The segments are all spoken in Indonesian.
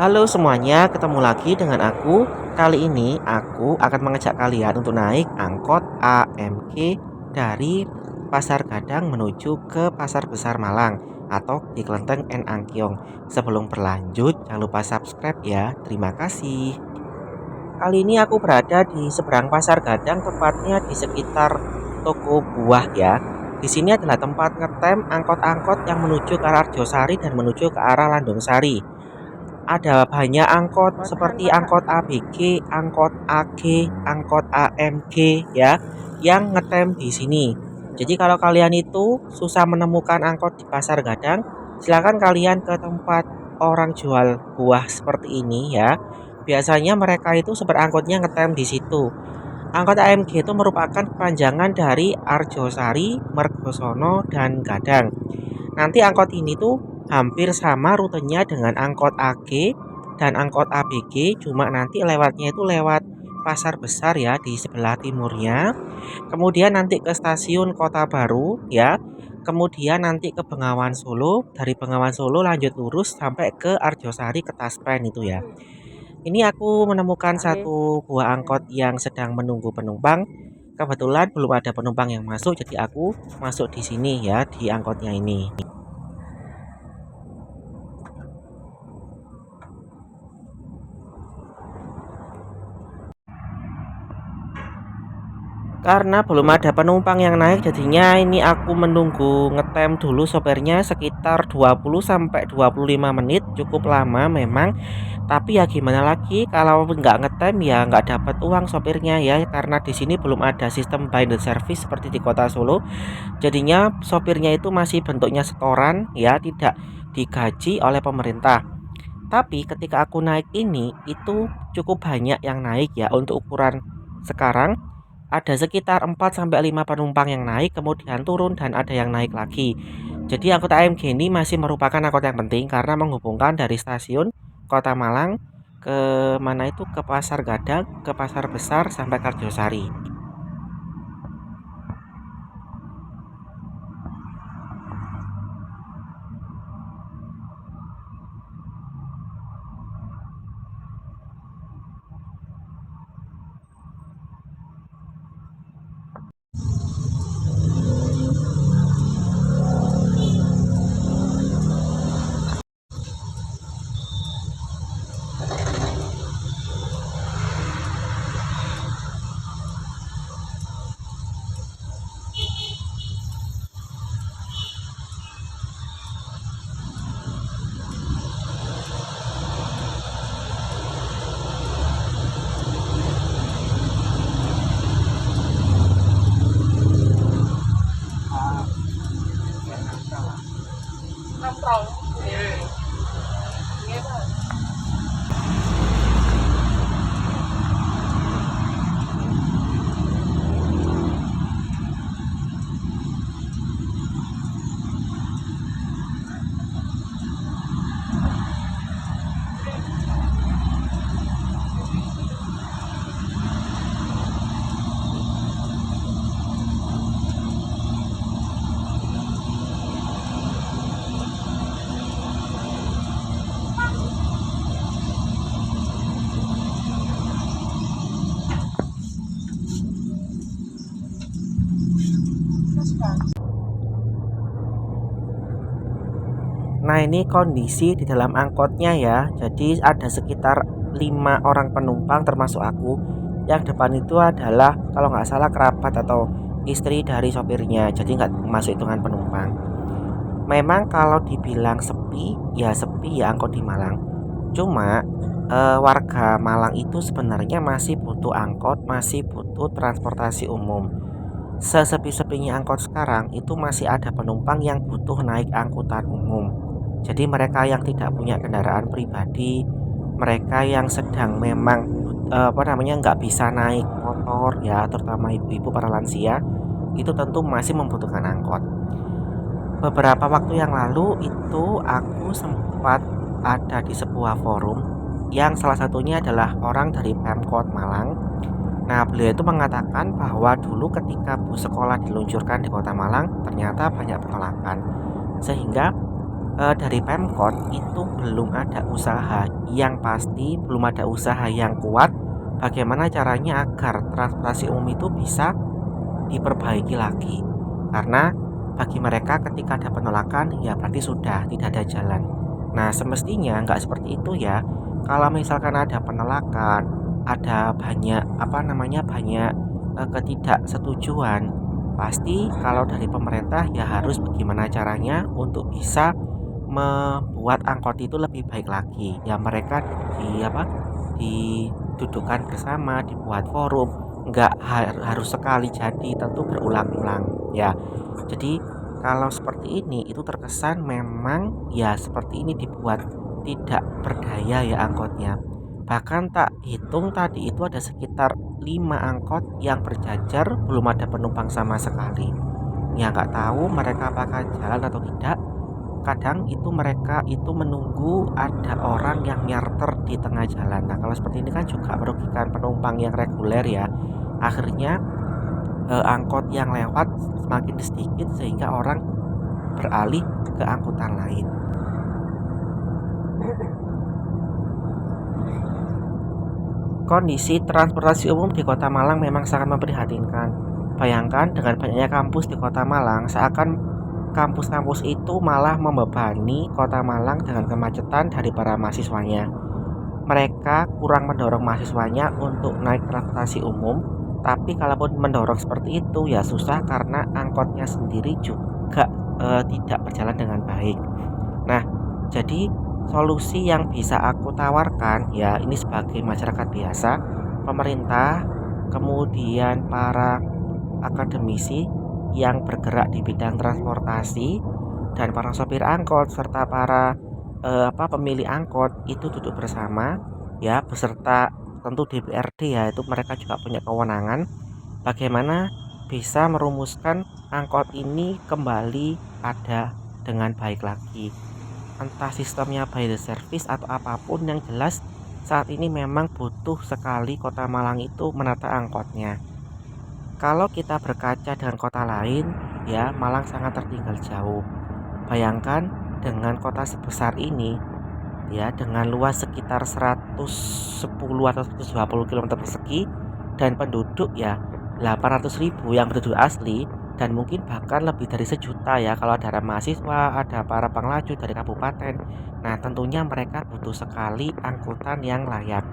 Halo semuanya, ketemu lagi dengan aku. Kali ini aku akan mengajak kalian untuk naik angkot AMG dari Pasar Gadang menuju ke Pasar Besar Malang atau di Klenteng N Angkyong. Sebelum berlanjut, jangan lupa subscribe ya. Terima kasih. Kali ini aku berada di seberang Pasar Gadang, tepatnya di sekitar toko buah ya. Di sini adalah tempat ngetem angkot-angkot yang menuju ke arah Arjosari dan menuju ke arah Landung Sari. Ada banyak angkot seperti angkot ABG, angkot AG, angkot AMG ya yang ngetem di sini. Jadi kalau kalian itu susah menemukan angkot di Pasar Gadang, silakan kalian ke tempat orang jual buah seperti ini ya. Biasanya mereka itu angkotnya ngetem di situ. Angkot AMG itu merupakan kepanjangan dari Arjosari, Mergosono, dan Gadang. Nanti angkot ini tuh hampir sama rutenya dengan angkot AG dan angkot ABG, cuma nanti lewatnya itu lewat Pasar Besar ya di sebelah timurnya. Kemudian nanti ke stasiun Kota Baru ya. Kemudian nanti ke Bengawan Solo, dari Bengawan Solo lanjut lurus sampai ke Arjosari ke Taspen itu ya. Ini aku menemukan satu buah angkot yang sedang menunggu penumpang. Kebetulan belum ada penumpang yang masuk, jadi aku masuk di sini ya di angkotnya ini. Karena belum ada penumpang yang naik, jadinya ini aku menunggu ngetem dulu sopirnya sekitar 20 sampai 25 menit, cukup lama memang. Tapi ya gimana lagi, kalau nggak ngetem ya nggak dapat uang sopirnya ya, karena di sini belum ada sistem buy the service seperti di Kota Solo. Jadinya sopirnya itu masih bentuknya setoran ya, tidak digaji oleh pemerintah. Tapi ketika aku naik ini itu cukup banyak yang naik ya untuk ukuran sekarang. Ada sekitar 4 sampai 5 penumpang yang naik, kemudian turun dan ada yang naik lagi. Jadi angkot AMG ini masih merupakan angkot yang penting karena menghubungkan dari stasiun Kota Malang ke mana itu ke Pasar Gadang, ke Pasar Besar sampai Karjosari. Nah, ini kondisi di dalam angkotnya ya. Jadi ada sekitar 5 orang penumpang termasuk aku. Yang depan itu adalah kalau nggak salah kerabat atau istri dari sopirnya. Jadi nggak masuk hitungan penumpang. Memang kalau dibilang sepi ya angkot di Malang. Cuma warga Malang itu sebenarnya masih butuh angkot, masih butuh transportasi umum. Sesepi-sepinya angkot sekarang itu masih ada penumpang yang butuh naik angkutan umum. Jadi mereka yang tidak punya kendaraan pribadi, mereka yang sedang memang nggak bisa naik motor ya, terutama ibu-ibu para lansia, itu tentu masih membutuhkan angkot. Beberapa waktu yang lalu itu aku sempat ada di sebuah forum yang salah satunya adalah orang dari Pemkot Malang. Nah, beliau itu mengatakan bahwa dulu ketika bus sekolah diluncurkan di Kota Malang, ternyata banyak penolakan. Sehingga Dari Pemkot itu belum ada usaha yang pasti, belum ada usaha yang kuat bagaimana caranya agar transportasi umum itu bisa diperbaiki lagi. Karena bagi mereka ketika ada penolakan ya berarti sudah tidak ada jalan. Nah, semestinya nggak seperti itu ya. Kalau misalkan ada penolakan, ada banyak banyak ketidaksetujuan, pasti kalau dari pemerintah ya harus bagaimana caranya untuk bisa membuat angkot itu lebih baik lagi. Ya mereka didudukan bersama, dibuat forum, nggak harus sekali jadi, tentu berulang-ulang ya. Jadi kalau seperti ini itu terkesan memang ya seperti ini dibuat tidak berdaya ya angkotnya. Bahkan tak hitung tadi itu ada sekitar 5 angkot yang berjajar belum ada penumpang sama sekali. Ya nggak tahu mereka apakah jalan atau tidak. Kadang itu mereka itu menunggu ada orang yang nyarter di tengah jalan. Nah, kalau seperti ini kan juga merugikan penumpang yang reguler ya. Akhirnya angkot yang lewat semakin sedikit sehingga orang beralih ke angkutan lain. Kondisi transportasi umum di Kota Malang memang sangat memprihatinkan. Bayangkan dengan banyaknya kampus di Kota Malang, seakan kampus-kampus itu malah membebani Kota Malang dengan kemacetan dari para mahasiswanya. Mereka kurang mendorong mahasiswanya untuk naik transportasi umum, tapi kalaupun mendorong seperti itu ya susah karena angkotnya sendiri juga tidak berjalan dengan baik. Nah, jadi solusi yang bisa aku tawarkan ya ini sebagai masyarakat biasa, pemerintah, kemudian para akademisi yang bergerak di bidang transportasi dan para sopir angkot serta para pemilih angkot itu duduk bersama ya beserta tentu DPRD ya itu mereka juga punya kewenangan bagaimana bisa merumuskan angkot ini kembali ada dengan baik lagi. Entah sistemnya by the service atau apapun yang jelas saat ini memang butuh sekali Kota Malang itu menata angkotnya. Kalau kita berkaca dengan kota lain, ya Malang sangat tertinggal jauh. Bayangkan dengan kota sebesar ini, ya dengan luas sekitar 110 atau 120 km persegi dan penduduk ya 800.000 yang penduduk asli dan mungkin bahkan lebih dari sejuta ya kalau ada mahasiswa, ada para penglaju dari kabupaten. Nah, tentunya mereka butuh sekali angkutan yang layak.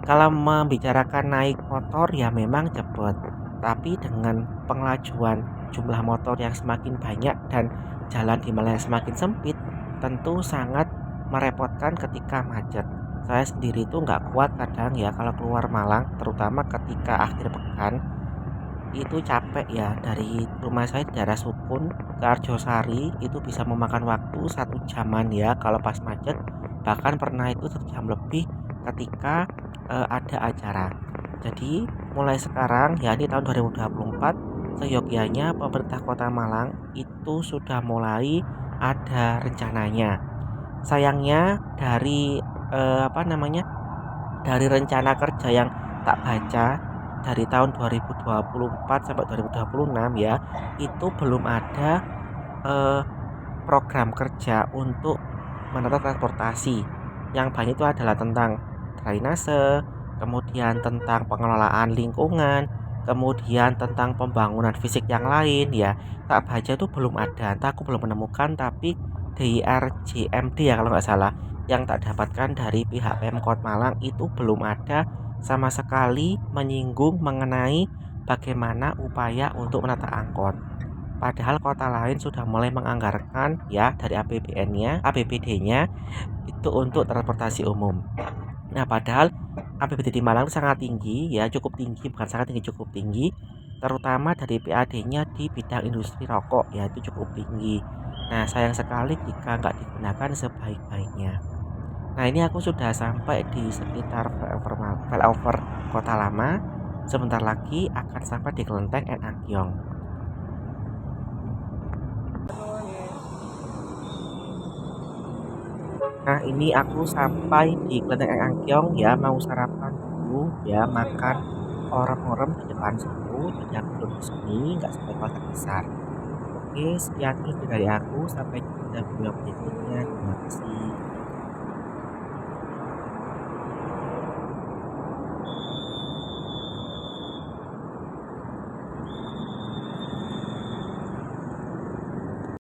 Kalau membicarakan naik motor ya memang cepat, tapi dengan pengelajuan jumlah motor yang semakin banyak dan jalan di Malang yang semakin sempit, tentu sangat merepotkan ketika macet. Saya sendiri tuh nggak kuat kadang ya kalau keluar Malang, terutama ketika akhir pekan, itu capek ya dari rumah saya di daerah Sukun ke Arjosari itu bisa memakan waktu 1 jaman ya kalau pas macet, bahkan pernah itu 1 jam lebih ketika ada acara. Jadi mulai sekarang ya ini tahun 2024 seyogyanya pemerintah Kota Malang itu sudah mulai ada rencananya. Sayangnya dari dari rencana kerja yang tak baca dari tahun 2024 sampai 2026 ya, itu belum ada eh, program kerja untuk menata transportasi. Yang banyak itu adalah tentang drainase, kemudian tentang pengelolaan lingkungan, kemudian tentang pembangunan fisik yang lain ya. Tak baca itu belum ada, entah aku belum menemukan tapi DRJMD ya kalau nggak salah yang tak dapatkan dari pihak Pemkot Malang itu belum ada sama sekali menyinggung mengenai bagaimana upaya untuk menata angkot. Padahal kota lain sudah mulai menganggarkan ya dari APBN-nya, APBD-nya itu untuk transportasi umum. Nah, padahal APBD di Malang sangat tinggi ya, cukup tinggi, bukan sangat tinggi, cukup tinggi, terutama dari PAD-nya di bidang industri rokok ya itu cukup tinggi. Nah, sayang sekali jika nggak digunakan sebaik-baiknya. Nah, ini aku sudah sampai di sekitar flyover Kota Lama. Sebentar lagi akan sampai di Kelenteng and Angkyong. Nah, ini aku sampai di Kelenteng and Angkyong ya, mau sarapan dulu ya, makan orem-orem di depan situ. Jadi aku duduk di sini, nggak sampai pasar besar. Oke, sekian info dari aku. Sampai jumpa pada video berikutnya. Terima kasih.